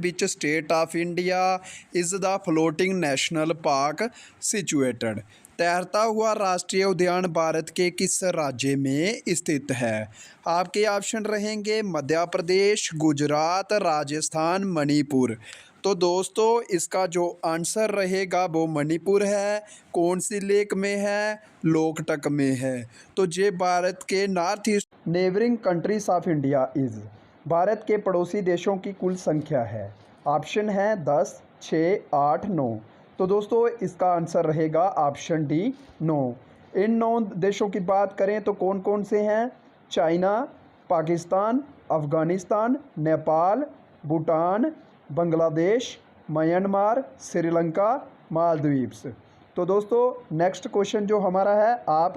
which state of India is the floating national park situated? तैरता हुआ राष्ट्रीय उद्यान भारत के किस राज्य में स्थित है? आपके ऑप्शन रहेंगे मध्य प्रदेश, गुजरात, राजस्थान, मणिपुर। तो दोस्तों इसका जो आंसर रहेगा वो मणिपुर है। कौन सी लेक में है? लोकटक में है। तो ये भारत के north east neighbouring countries of India is Bharat के पड़ोसी देशों की कुल संख्या है। ऑप्शन है 10, 6, 8, 9। तो दोस्तों इसका आंसर रहेगा ऑप्शन डी 9। इन 9 देशों की बात करें तो कौन कौन से हैं? China, Pakistan, Afghanistan, Nepal, Bhutan, Bangladesh, Myanmar, Sri Lanka, Maldives. तो दोस्तों नेक्स्ट क्वेश्चन जो हमारा है, आप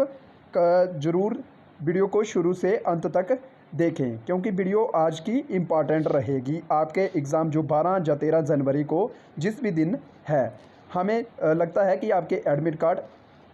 ज़रूर वीडियो को शुरू से अंत तक देखें क्योंकि वीडियो आज की इम्पॉर्टेंट रहेगी आपके एग्ज़ाम जो 12 या 13 जनवरी को जिस भी दिन है। हमें लगता है कि आपके एडमिट कार्ड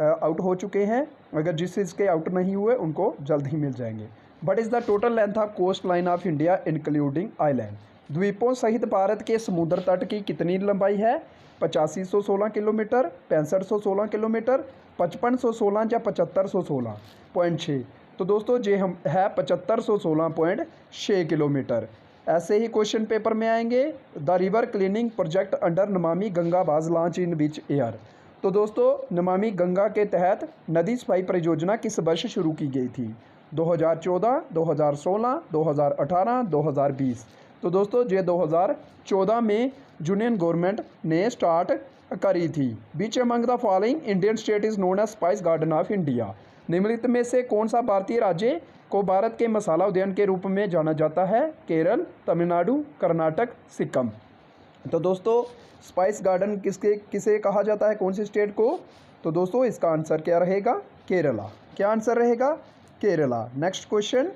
आउट हो चुके हैं। अगर जिस चीज़ के आउट नहीं हुए उनको जल्द ही मिल जाएंगे। What is the total length of coast line of India including island? द्वीपों सहित भारत के समुद्र तट की कितनी लंबाई है? 8516 किलोमीटर, 6516 किलोमीटर, 5516 या 7516.6। तो दोस्तों ये हम है 7516.6 किलोमीटर। ऐसे ही क्वेश्चन पेपर में आएंगे। The river cleaning project under Namami Ganga was launch in which year? तो दोस्तों नमामि गंगा के तहत नदी सफाई परियोजना किस वर्ष शुरू की गई थी? 2014, 2016, 2018, 2020। तो दोस्तों ये 2014 में यूनियन गवर्नमेंट ने स्टार्ट करी थी। Which among the following Indian state is known as spice garden of India? निम्नलिखित में से कौन सा भारतीय राज्य को भारत के मसाला उद्यान के रूप में जाना जाता है? केरल, तमिलनाडु, कर्नाटक, सिक्किम। तो दोस्तों स्पाइस गार्डन किसे कहा जाता है, कौन सी स्टेट को? तो दोस्तों इसका आंसर क्या रहेगा? केरला। क्या आंसर रहेगा? Kerala. Next question,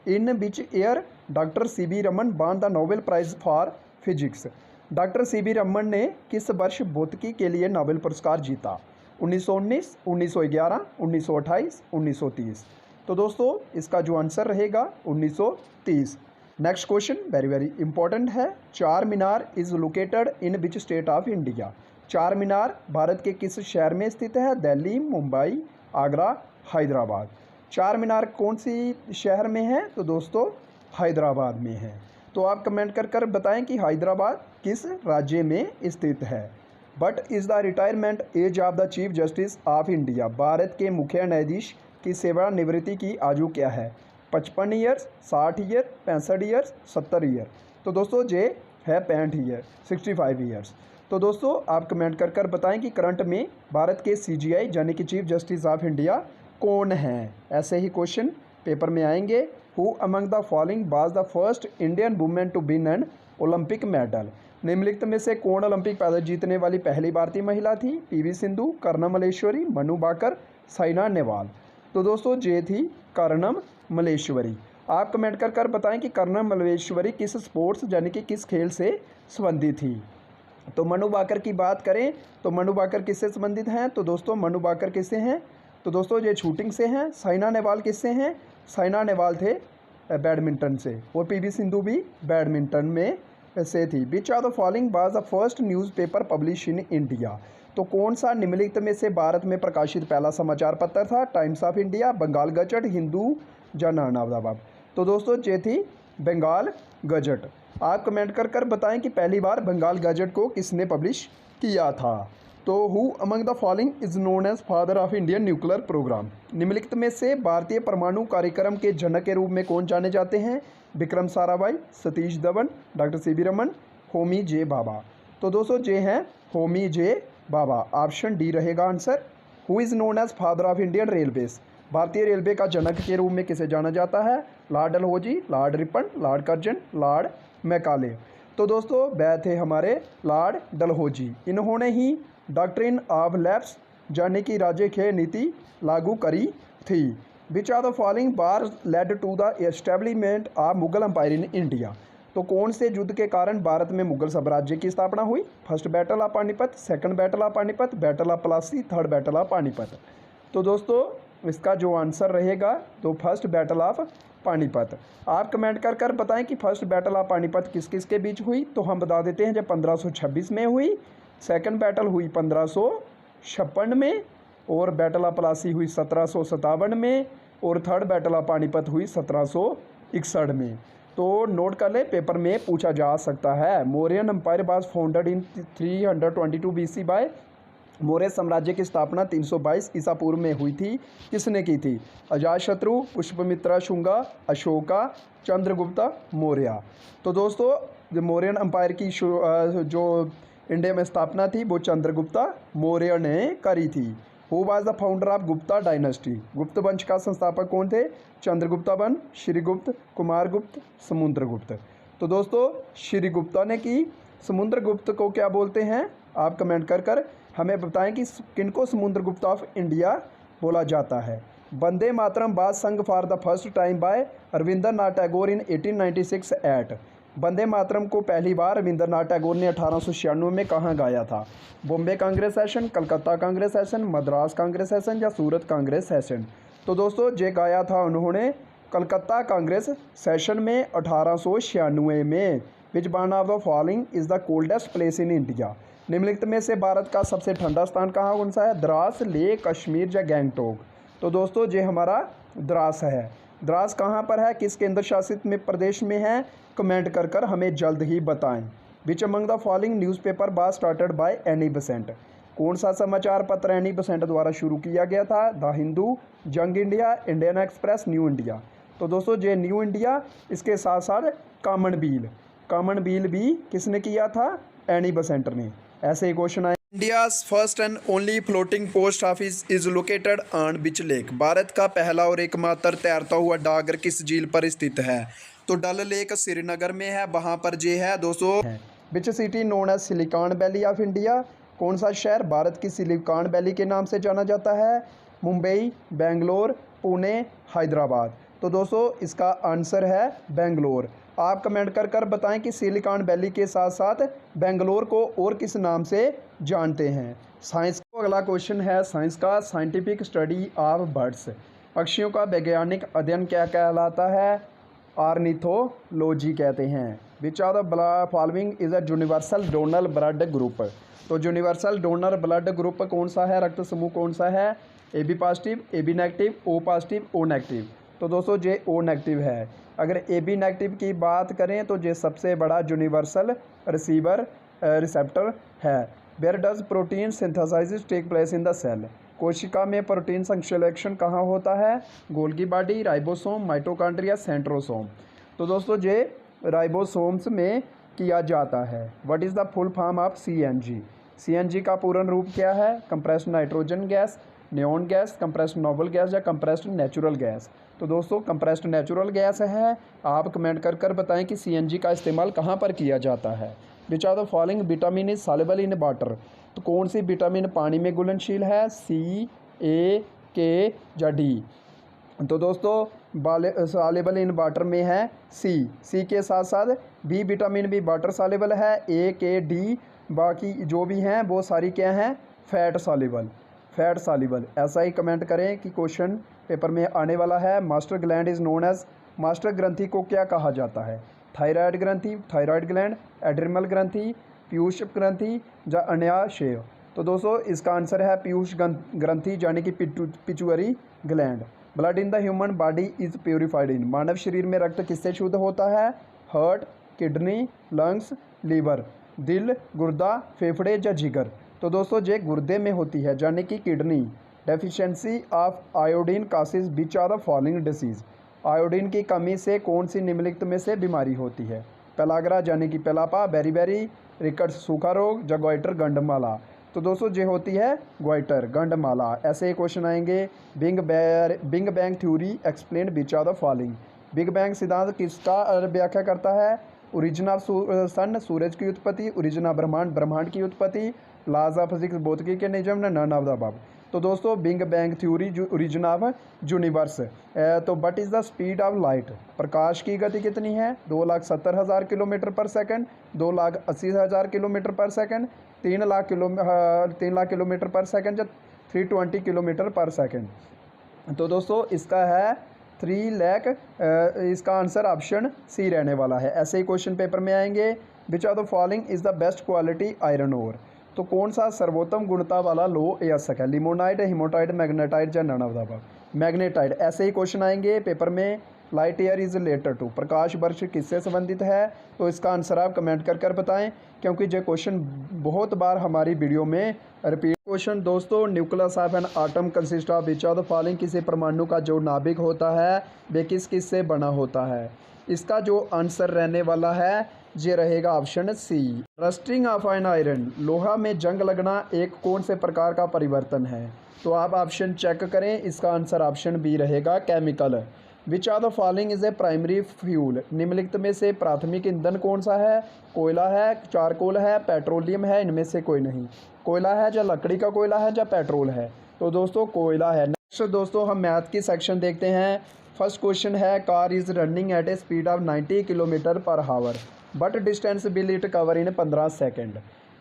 in which year doctor CV. Raman won the Nobel prize for physics? Doctor CV. Raman ने किस वर्ष भौतिकी के लिए नोबेल पुरस्कार जीता? 1919, 1911, 1928, 1930। तो दोस्तों इसका जो आंसर रहेगा 1930। Next question very very important है। Charminar is located in which state of India? Charminar Bharat के किस शहर में स्थित है? दिल्ली, मुंबई, आगरा, हैदराबाद। चार मीनार कौन सी शहर में है? तो दोस्तों हैदराबाद में है। तो आप कमेंट कर बताएं कि हैदराबाद किस राज्य में स्थित है। But is the retirement age of the chief justice of India? Bharat के मुख्य न्यायाधीश की सेवानिवृत्ति की आयु क्या है? 55 ईयर्स, 60 ईयर, 65 ईयर्स, 70 ईयर। तो दोस्तों ये है 65 ईयर, 65 ईयर्स। तो दोस्तों आप कमेंट कर बताएं कि करंट में भारत के CJI यानी कि चीफ जस्टिस ऑफ इंडिया कौन हैं। ऐसे ही क्वेश्चन पेपर में आएंगे। Who among the following was the first Indian women to win an Olympic medal? निम्नलिखित में से कौन ओलंपिक पदक जीतने वाली पहली भारतीय महिला थी? PV सिंधु, कर्णम मल्लेश्वरी, मनु भाकर, साइना नेहवाल। तो दोस्तों ये थी कर्णम मल्लेश्वरी। आप कमेंट कर बताएं कि कर्णम मल्लेश्वरी किस स्पोर्ट्स यानी कि किस खेल से संबंधित थी। तो मनु भाकर की बात करें तो मनु भाकर किससे संबंधित हैं? तो दोस्तों मनु भाकर किससे हैं? तो दोस्तों ये शूटिंग से हैं। साइना नेहवाल किससे हैं? साइना नेहवाल थे बैडमिंटन से, और PV सिंधु भी बैडमिंटन में से थी। Which are the following was the first newspaper publish in India? तो कौन सा निम्नलिखित में से भारत में प्रकाशित पहला समाचार पत्र था? Times of India, Bengal gazette, Hindu, जन। तो दोस्तों ये थी बंगाल गजट। आप कमेंट कर बताएं कि पहली बार बंगाल गजट को किसने पब्लिश किया था। तो who among the following is known as father of Indian nuclear programme? निम्नलिखित में से भारतीय परमाणु कार्यक्रम के जनक के रूप में कौन जाने जाते हैं? Vikram Sarabhai, Satish Dhawan, doctor C.V. Raman, Homi J Bhabha. तो दोस्तों ये हैं Homi J Bhabha. Option D रहेगा answer. Who is known as father of Indian railways? भारतीय रेलवे का जनक के रूप में किसे जाना जाता है? Lord Dalhousie, Lord Ripon, Lord Curzon, Lord Macaulay. तो दोस्तों वह थे हमारे लॉर्ड डलहौजी। इन्होंने ही डॉक्ट्रिन ऑफ लैप्स यानी कि राज्य खेल नीति लागू करी थी। Which are the following war led to the establishment of Mughal empire in India? तो कौन से युद्ध के कारण भारत में मुगल साम्राज्य की स्थापना हुई? First battle of Panipat, second battle of Panipat, battle of Plassey, third battle of Panipat. तो दोस्तों इसका जो आंसर रहेगा तो फर्स्ट बैटल ऑफ पानीपत। आप कमेंट कर कर बताएं कि फर्स्ट बैटल ऑफ पानीपत किस किस के बीच हुई। तो हम बता देते हैं, जब 1526 में हुई, सेकंड बैटल हुई 1556 में, और बैटल ऑफ प्लासी हुई 1757 में, और थर्ड बैटल ऑफ पानीपत हुई 1761 में। तो नोट कर ले, पेपर में पूछा जा सकता है। Mauryan empire was founded in 322 BC by. Maurya साम्राज्य की स्थापना 322 ईसा पूर्व में हुई थी। किसने की थी? अजातशत्रु, पुष्यमित्रा शुंगा, अशोका, चंद्रगुप्ता मौर्य। तो दोस्तों, जो मौर्यन एम्पायर की जो इंडिया में स्थापना थी वो चंद्रगुप्ता मौर्य ने करी थी। Who was the founder of Gupta dynasty? गुप्त वंश का संस्थापक कौन थे? चंद्रगुप्ता वन, श्रीगुप्त, कुमारगुप्त, समुद्रगुप्त। तो दोस्तों, श्रीगुप्ता ने की। समुद्रगुप्त को क्या बोलते हैं? आप कमेंट कर कर हमें बताएं कि किनको समुद्रगुप्त ऑफ इंडिया बोला जाता है। Vande Mataram was sung for the first time by Rabindranath Tagore in 1896 at. Vande Mataram को पहली बार रविंद्रनाथ टैगोर ने 1896 में कहाँ गाया था? Bombay Congress session, Calcutta Congress session, Madras Congress session या सूरत कांग्रेस सेशन? तो दोस्तों, ये गाया था उन्होंने कलकत्ता कांग्रेस सेशन में 1896 में। Which one of the following is the coldest place in India? निम्नलिखित में से भारत का सबसे ठंडा स्थान कहाँ कौन सा है? द्रास, लेह, कश्मीर या गैंगटोक? तो दोस्तों, ये हमारा द्रास है। द्रास कहाँ पर है, किस केंद्र शासित में प्रदेश में है? कमेंट कर कर हमें जल्द ही बताएं। Which among the following newspaper was started by Annie Besant? कौन सा समाचार पत्र एनी बेसेंट द्वारा शुरू किया गया था? The Hindu, young India, Indian express, new India? तो दोस्तों, ये न्यू इंडिया, इसके साथ साथ कॉमन बिल भी किसने किया था? एनी बेसेंट ने। ऐसे ही क्वेश्चन आए। India's first and only floating post office is located on which lake? Bharat का पहला और एकमात्र तैरता हुआ डाकघर किस झील पर स्थित है? तो डल लेक श्रीनगर में है, वहाँ पर जे है दोस्तों। Which city known as Silicon Valley of India? कौन सा शहर भारत की सिलिकॉन वैली के नाम से जाना जाता है? मुंबई, बेंगलोर, पुणे, हैदराबाद? तो दोस्तों, इसका आंसर है बेंगलोर। आप कमेंट कर कर बताएं कि सिलिकॉन वैली के साथ साथ बेंगलोर को और किस नाम से जानते हैं। साइंस को अगला क्वेश्चन है साइंस का। साइंटिफिक स्टडी ऑफ बर्ड्स, पक्षियों का वैज्ञानिक अध्ययन क्या कहलाता है? ऑर्निथोलॉजी कहते हैं। विच of the following is a universal donor blood group? तो यूनिवर्सल डोनर ब्लड ग्रुप कौन सा है? रक्त समूह कौन सा है? AB positive, AB negative, O positive, O negative? तो दोस्तों, ये O नेगेटिव है। अगर AB नेगेटिव की बात करें तो ये सबसे बड़ा यूनिवर्सल रिसेप्टर है। Where does protein synthesis take place in the cell? कोशिका में प्रोटीन संश्लेषण कहाँ होता है? Golgi body, ribosome, mitochondria, centrosome? तो दोस्तों, ये राइबोसोम्स में किया जाता है। What is the full form of CNG? CNG का पूर्ण रूप क्या है? Compressed nitrogen gas, neon gas, compressed noble gas या कंप्रेस्ड नेचुरल गैस? तो दोस्तों, कंप्रेस्ड नेचुरल गैस है। आप कमेंट कर कर बताएं कि CNG का इस्तेमाल कहाँ पर किया जाता है। Which are the following vitamin is soluble in water? तो कौन सी विटामिन पानी में घुलनशील है? C, A, K या D? तो दोस्तों, सॉल्युबल इन वाटर में है C के साथ साथ B विटामिन भी वाटर सॉल्युबल है। A, K, D बाकी जो भी हैं वो सारी क्या हैं? Fat soluble. ऐसा ही कमेंट करें कि क्वेश्चन पेपर में आने वाला है। Master gland is known as, master ग्रंथि को क्या कहा जाता है? थायराइड ग्रंथि, थायराइड ग्लैंड, एड्रिनल ग्रंथि, पीयूष ग्रंथि या अन्याशय? तो दोस्तों, इसका आंसर है पीयूष ग्रंथि यानी कि pituitary gland. Blood in the human body is purified in? मानव शरीर में रक्त किससे शुद्ध होता है? Heart, kidney, lungs, liver? दिल, गुर्दा, फेफड़े या जिगर? तो दोस्तों, ये गुर्दे में होती है यानी कि kidney. Deficiency of iodine causes which are the following disease? Iodine की कमी से कौन सी निम्नलिखित में से बीमारी होती है? पेलाग्रा यानी कि पेलापा, बेरीबेरी, रिकट्स सूखा रोग या गोइटर गंडमाला? तो दोस्तों, ये होती है गोइटर गंडमाला। ऐसे ही क्वेश्चन आएंगे। Big bang theory explain which are the following? Big bang सिद्धांत किसका व्याख्या करता है? ओरिजिन ऑफ सन, सूरज की उत्पत्ति, ओरिजिन ऑफ ब्रह्मांड, ब्रह्मांड की उत्पत्ति, लॉज ऑफ फिजिक्स, भौतिकी के नियम, नन ऑफ द अबव? तो दोस्तों, big bang theory origin of universe. तो what is the speed of light? प्रकाश की गति कितनी है? 2,70,000 kilometre per second, 2,80,000 kilometre per second, 3 lakh kilometre per second या 320 किलोमीटर पर सेकंड? तो दोस्तों, इसका है 3 लाख इसका आंसर ऑप्शन सी रहने वाला है। ऐसे ही क्वेश्चन पेपर में आएंगे। Which of the following is the best quality iron ore, तो कौन सा सर्वोत्तम गुणता वाला लो एयस्क है? लिमोनाइट, हिमोटाइट, मैग्नेटाइट या none of the above? Magnetite. ऐसे ही क्वेश्चन आएंगे पेपर में। Light year is related to, प्रकाश वर्ष किससे संबंधित है? तो इसका आंसर आप कमेंट कर बताएं, क्योंकि ये क्वेश्चन बहुत बार हमारी वीडियो में रिपीट। क्वेश्चन दोस्तों, nucleus of an atom consist of which of the following, किसी परमाणु का जो नाभिक होता है वे किस किस से बना होता है? इसका जो आंसर रहने वाला है ये रहेगा option C. Rusting of an iron, लोहा में जंग लगना एक कौन से प्रकार का परिवर्तन है? तो आप ऑप्शन चेक करें, इसका आंसर ऑप्शन बी रहेगा chemical. Which of the following is a primary fuel, निम्नलिखित में से प्राथमिक ईंधन कौन सा है? कोयला है, चारकोल है, पेट्रोलियम है, इनमें से कोई नहीं। कोयला है या लकड़ी का कोयला है या पेट्रोल है? तो दोस्तों कोयला है। नेक्स्ट दोस्तों हम मैथ की सेक्शन देखते हैं। फर्स्ट क्वेश्चन है, car is running at a speed of 90 kilometre per hour but distance will it cover in 15 second.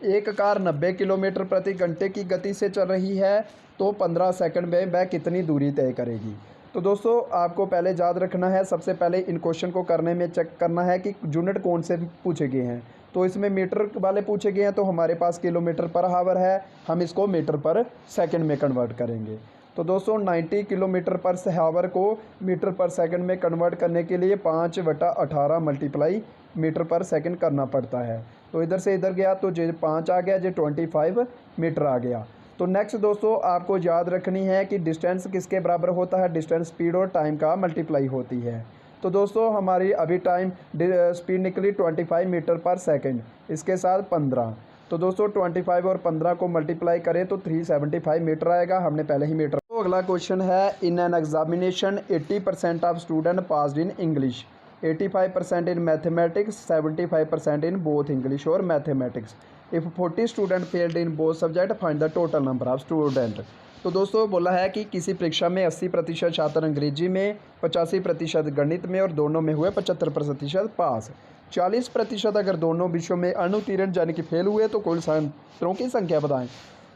एक कार 90 किलोमीटर प्रति घंटे की गति से चल रही है, तो 15 सेकंड में वह कितनी दूरी तय करेगी? तो दोस्तों आपको पहले याद रखना है, सबसे पहले इन क्वेश्चन को करने में चेक करना है कि यूनिट कौन से पूछे गए हैं। तो इसमें मीटर वाले पूछे गए हैं, तो हमारे पास किलोमीटर पर हावर है, हम इसको मीटर पर सेकंड में कन्वर्ट करेंगे। तो दोस्तों 90 किलोमीटर पर हावर को मीटर पर सेकंड में कन्वर्ट करने के लिए 5/18 मल्टीप्लाई मीटर पर सेकंड करना पड़ता है। तो इधर से इधर गया तो जे 5 आ गया, जे 25 मीटर आ गया। तो नेक्स्ट दोस्तों आपको याद रखनी है कि डिस्टेंस किसके बराबर होता है? डिस्टेंस स्पीड और टाइम का मल्टीप्लाई होती है। तो दोस्तों हमारी अभी टाइम स्पीड निकली 25 मीटर पर सेकंड, इसके साथ 15। तो दोस्तों 25 और 15 को मल्टीप्लाई करें तो 375 मीटर आएगा, हमने पहले ही मीटर। तो अगला क्वेश्चन है, in an examination 80% of student passed in English, 85% in mathematics, 75% in both English और mathematics. If 40 student failed in both subject, find the total number of student. तो दोस्तों बोला है कि किसी परीक्षा में 80% छात्र अंग्रेजी में, 85% गणित में और दोनों में हुए 75% पास। 40% अगर दोनों विषयों में अनुत्तीर्ण यानी कि फेल हुए तो कुल छात्रों की संख्या बताएं।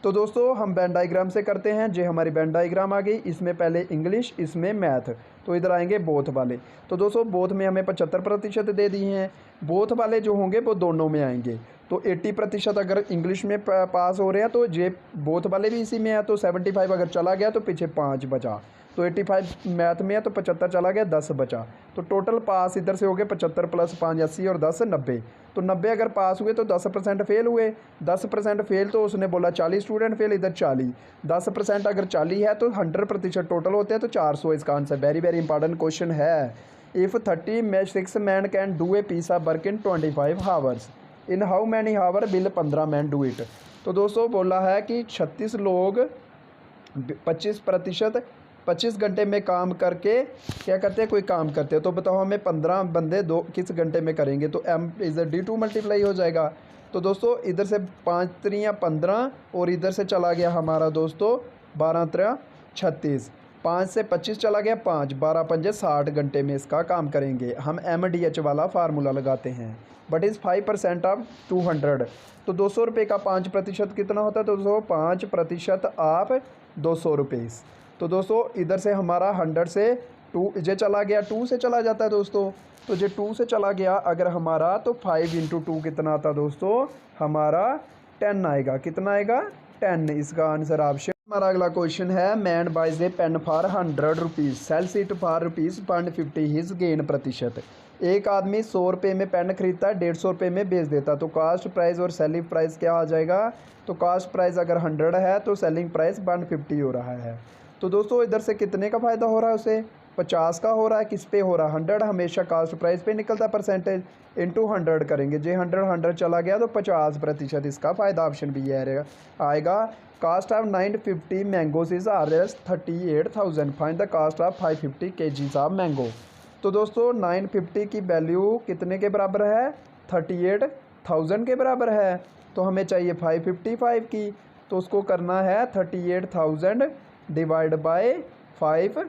तो दोस्तों हम वेन डायग्राम से करते हैं। जो हमारी वेन डायग्राम आ गई, इसमें पहले इंग्लिश, इसमें मैथ, तो इधर आएंगे बोथ वाले। तो दोस्तों बोथ में हमें 75% दे दिए हैं, बोथ वाले जो होंगे वो दोनों में आएंगे। तो 80% अगर इंग्लिश में पास हो रहे हैं तो ये बोथ वाले भी इसी में है, तो 75 अगर चला गया तो पीछे 5 बचा। तो 85 मैथ में है तो 75 चला गया, 10 बचा। तो टोटल पास इधर से हो गए 75 + 5 80 और 10 90। तो 90 अगर पास हुए तो 10% फेल हुए, 10% फेल तो उसने बोला 40 स्टूडेंट फेल, इधर 40। 10% अगर 40 है तो 100% टोटल होते हैं, तो 400 इसका answer. Very very important question है। If 36 man can do a piece of work in 25 hours, in how many hour will 15 man do it. तो दोस्तों बोला है कि 36 लोग 25 घंटे में काम करके क्या करते हैं, कोई काम करते हैं। तो बताओ हमें 15 बंदे दो किस घंटे में करेंगे? तो m इधर D2 मल्टीप्लाई हो जाएगा। तो दोस्तों इधर से 5 3 15 और इधर से चला गया हमारा दोस्तों 12 3 36, 5 से 25 चला गया 5, 12 पंजे 60 घंटे में इसका काम करेंगे। हम MDH वाला फार्मूला लगाते हैं। But is 5% of 200। तो 200 रुपये का 5% कितना होता है? तो दोस्तों 5% ऑफ 200 रुपये। तो दोस्तों इधर से हमारा 100 से 2 ये चला गया, 2 से चला जाता है दोस्तों। तो ये 2 से चला गया अगर हमारा, तो 5 × 2 कितना आता है दोस्तों? हमारा 10 आएगा। कितना आएगा? 10। इसका आंसर ऑप्शन। हमारा अगला क्वेश्चन है, man buys a pen for 100 rupees, sells it for ₹0.50 his gain प्रतिशत। एक आदमी 100 रुपये में पेन खरीदता है, 150 रुपये में बेच देता, तो कास्ट प्राइस और सेलिंग प्राइस क्या आ जाएगा? तो कास्ट प्राइस अगर 100 है तो सेलिंग प्राइस 150 हो रहा है। तो दोस्तों इधर से कितने का फ़ायदा हो रहा है उसे? 50 का हो रहा है। किस पे हो रहा है? 100 हमेशा कास्ट प्राइस पे निकलता है, परसेंटेज इंटू 100 करेंगे। जे 100 चला गया तो 50% इसका फ़ायदा ऑप्शन भी है आएगा। Cost of 950 mangoes is RS 38,000, find the cost of 550 kgs of mango. तो दोस्तों 950 की वैल्यू कितने के बराबर है? 38,000 के बराबर है। तो हमें चाहिए 555 की, तो उसको करना है 38,000 डिवाइड बाय 5,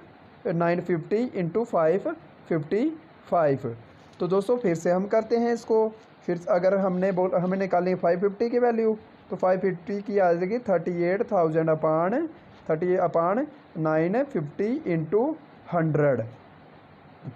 950 × 555। तो दोस्तों फिर से हम करते हैं इसको। फिर अगर हमें निकालनी है 550 की वैल्यू, तो 550 की आ जाएगी 38,000 अपान 950 × 100।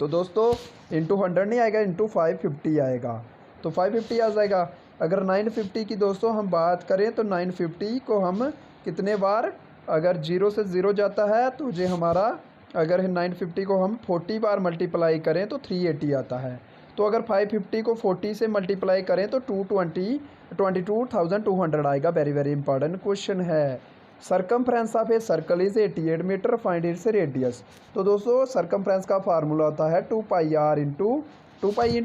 तो दोस्तों इंटू 100 नहीं आएगा, इंटू 550 आएगा, तो 550 आ जाएगा। अगर 950 की दोस्तों हम बात करें तो 950 को हम कितने बार, अगर 0 से 0 जाता है तो ये हमारा, अगर 950 को हम 40 बार मल्टीप्लाई करें तो 380 आता है। तो अगर 550 को 40 से मल्टीप्लाई करें तो 22,200 आएगा। वेरी वेरी इंपॉर्टेंट क्वेश्चन है। Circumference of a circle is 88 metre, find its radius. तो दोस्तों सरकमफ्रेंस का फार्मूला होता है 2 पाई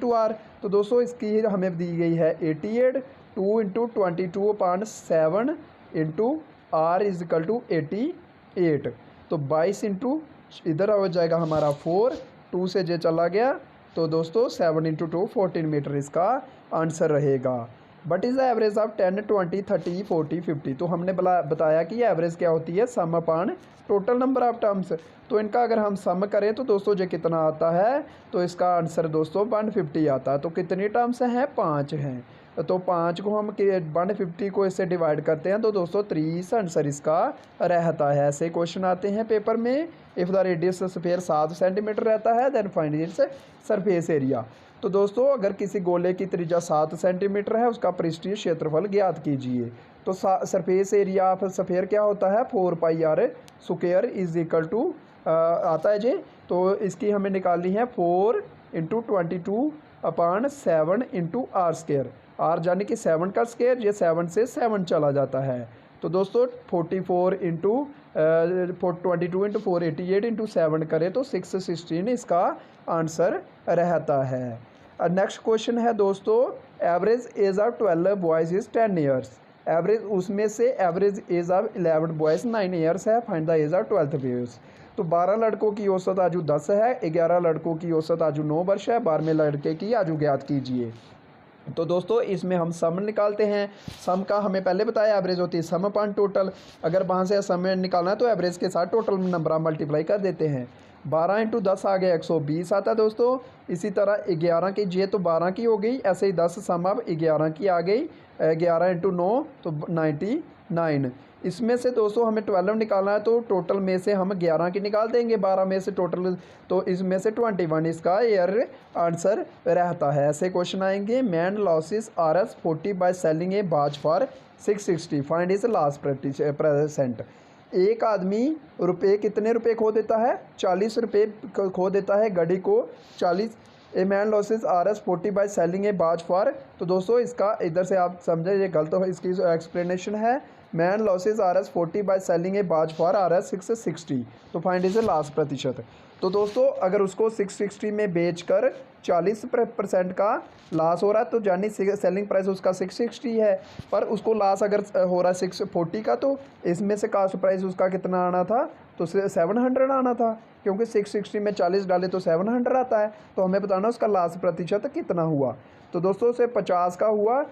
तो दोस्तों इसकी हमें दी गई है 88, 2 into 22/7 into r is equal to 88, तो 22 इंटू इधर हो जाएगा हमारा 4, 2 से जे चला गया, तो दोस्तों 7 इंटू 2 14 मीटर इसका आंसर रहेगा। But is the average of 10, 20, 30, 40, 50। तो हमने बताया कि एवरेज क्या होती है, सम अपान टोटल नंबर ऑफ टर्म्स। तो इनका अगर हम सम करें तो दोस्तों जो कितना आता है, तो इसका आंसर दोस्तों 150 आता है। तो कितनी टर्म्स हैं, 5 हैं। तो 5 को हम 150 को इससे डिवाइड करते हैं तो दोस्तों 30 आंसर इसका रहता है। ऐसे क्वेश्चन आते हैं पेपर में। If the radius sphere 7 centimetre रहता है then find its surface area. तो दोस्तों अगर किसी गोले की त्रिज्या 7 सेंटीमीटर है, उसका पृष्ठीय क्षेत्रफल ज्ञात कीजिए। तो सरफेस एरिया ऑफ स्फीयर क्या होता है, 4 πr square is equal to आता है जी। तो इसकी हमें निकालनी है 4 into 22/7 into r square. R यानी कि 7 का स्क्वायर, ये 7 से 7 चला जाता है। तो दोस्तों 44 इंटू 22 इंटू 4 88 इंटू 7 करें तो 616 इसका आंसर रहता है। नेक्स्ट क्वेश्चन है दोस्तों, average age of 12 boys is 10 years. Average उसमें से average age of 11 boys 9 years है, find the age of 12th boys. तो 12 लड़कों की औसत आयु 10 है, 11 लड़कों की औसत आयु 9 वर्ष है, 12वें लड़के की आयु ज्ञात कीजिए। तो दोस्तों इसमें हम सम निकालते हैं। सम का हमें पहले बताया एवरेज होती है सम अपान टोटल। अगर वहाँ से सम निकालना है तो एवरेज के साथ टोटल नंबर आप मल्टीप्लाई कर देते हैं। 12 इंटू 10 आ गया 120 आता है दोस्तों। इसी तरह 11 की जे तो 12 की हो गई, ऐसे ही 10 सम अब 11 की आ गई। 11 इंटू 9 तो 99। इसमें से दोस्तों हमें 12 निकालना है तो टोटल में से हम 11 की निकाल देंगे, 12 में से टोटल, तो इसमें से 21 इसका एयर आंसर रहता है। ऐसे क्वेश्चन आएंगे। Man losses RS 40 by selling ए बाज फॉर 660, फाइंड इज लास्ट %। एक आदमी कितने रुपए खो देता है, 40 रुपये खो देता है घड़ी को 40। A man losses RS 40 by selling ए बाज फॉर। तो दोस्तों इसका इधर से आप समझे ये गलत हो, इसकी एक्सप्लेनेशन है man losses RS 40 by selling ए बाज फॉर RS 660, तो फाइंड इज लास्ट %। तो दोस्तों अगर उसको 660 में बेचकर 40% का लॉस हो रहा है तो यानी सेलिंग प्राइस उसका 660 है, पर उसको लॉस अगर हो रहा है 640 का, तो इसमें से कास्ट प्राइस उसका कितना आना था, तो 700 आना था, क्योंकि 660 में 40 डाले तो 700 आता है। तो हमें बताना उसका लास्ट % कितना हुआ। तो दोस्तों से 50 का हुआ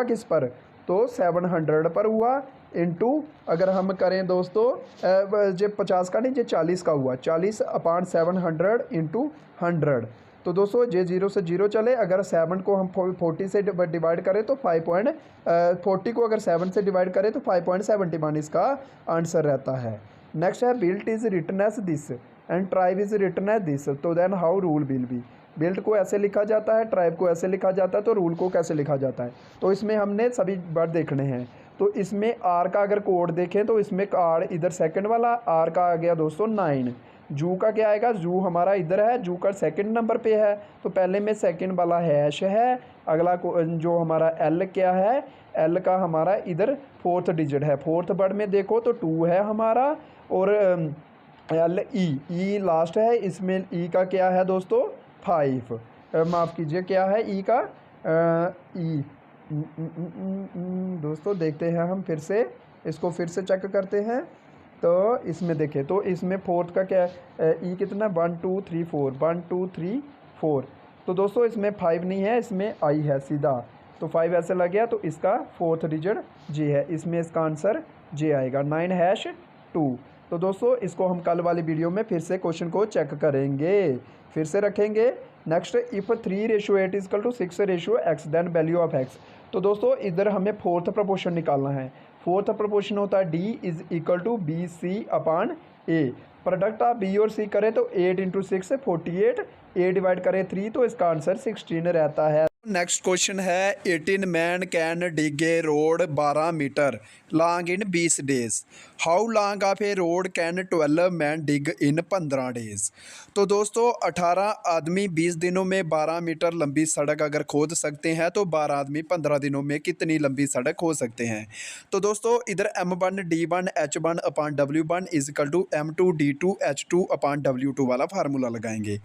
किस पर, तो 700 पर हुआ, इंटू अगर हम करें दोस्तों जो 50 का नहीं, जो 40 का हुआ, 40/700 इंटू 100। तो दोस्तों जे 0 से 0 चले, अगर 7 को हम 40 से डिवाइड करें तो 40 को अगर 7 से डिवाइड करें तो 5.71 इसका आंसर रहता है। नेक्स्ट है built is written as this and tribe is written as this, तो then how rule will be. Built को ऐसे लिखा जाता है, ट्राइब को ऐसे लिखा जाता है, तो रूल को कैसे लिखा जाता है, तो इसमें हमने सभी वर्ड देखने हैं। तो इसमें आर का अगर कोड देखें तो इसमें आर इधर सेकंड वाला आर का आ गया दोस्तों 9। जू का क्या आएगा, जू हमारा इधर है, जू का सेकंड नंबर पे है, तो पहले में सेकंड वाला हैश है। अगला जो हमारा एल क्या है, एल का हमारा इधर 4th डिजिट है। 4th वर्ड में देखो तो 2 है हमारा, और एल ई लास्ट है। इसमें ई का क्या है दोस्तों 5, माफ़ कीजिए क्या है ई का ई। दोस्तों देखते हैं हम फिर से, इसको फिर से चेक करते हैं। तो इसमें देखें तो इसमें 4th का क्या ई कितना 1 2 3 4 1 2 3 4। तो दोस्तों इसमें 5 नहीं है, इसमें आई है सीधा, तो 5 ऐसे लग गया, तो इसका 4th डिजिट जे है, इसमें इसका आंसर जे आएगा 9#2। तो दोस्तों इसको हम कल वाली वीडियो में फिर से क्वेश्चन को चेक करेंगे, फिर से रखेंगे। Next, if 3:8 is equal to 6:x then value of x। तो दोस्तों इधर हमें 4th प्रोपोर्शन निकालना है। 4th प्रोपोर्शन होता है D is equal to BC/A। A. Product आप बी और सी करें तो 8 इंटू 6 48, ए डिवाइड करें 3 तो इसका आंसर 16 रहता है। नेक्स्ट क्वेश्चन है 18 man can dig a road 12 metre long in 20 days. How long of a road can 12 man dig in 15 days. तो दोस्तों 18 आदमी 20 दिनों में 12 मीटर लंबी सड़क अगर खोद सकते हैं तो 12 आदमी 15 दिनों में कितनी लंबी सड़क खोद सकते हैं। तो दोस्तों इधर M1 D1 H1 upon W1 is equal to M2 D2 H2 upon W2 वाला फार्मूला लगाएंगे।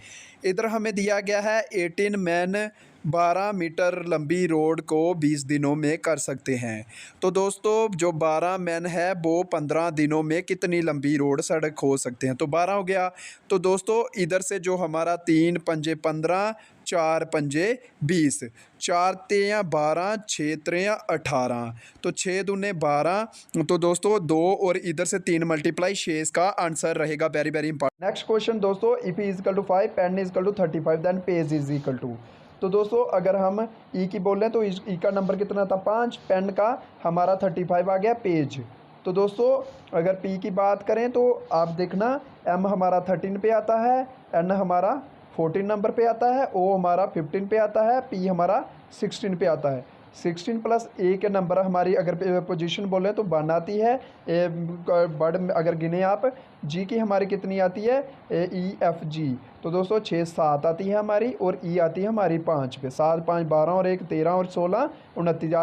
इधर हमें दिया गया है 18 मैन 12 मीटर लंबी रोड को 20 दिनों में कर सकते हैं। तो दोस्तों जो 12 मैन है वो 15 दिनों में कितनी लंबी रोड सड़क खोद सकते हैं, तो 12 हो गया। तो दोस्तों इधर से जो हमारा 3 पंजे 15, 4 पंजे 20, 4 तियां 12, 6 तियां 18, तो 6 दूने 12, तो दोस्तों 2 और इधर से 3 मल्टीप्लाई 6 इसका आंसर रहेगा। Very very important. Next question दोस्तों, if E equal to 5 pen equal to 35 then page is equal to. तो दोस्तों अगर हम ई की बोल रहे हैं तो ई का नंबर कितना था 5, पेन का हमारा 35 आ गया, पेज। तो दोस्तों अगर पी की बात करें तो आप देखना एम हमारा 13 पे आता है, एन हमारा 14 नंबर पे आता है, ओ हमारा 15 पे आता है, पी हमारा 16 पे आता है। 16 प्लस ए के नंबर हमारी अगर पोजीशन बोले तो 1 आती है, बर्ड अगर गिने आप, जी की हमारी कितनी आती है E F G। तो दोस्तों 6 7 आती है हमारी और ई आती है हमारी 5 पे। 7 5 12 और 1 13 और 16 29।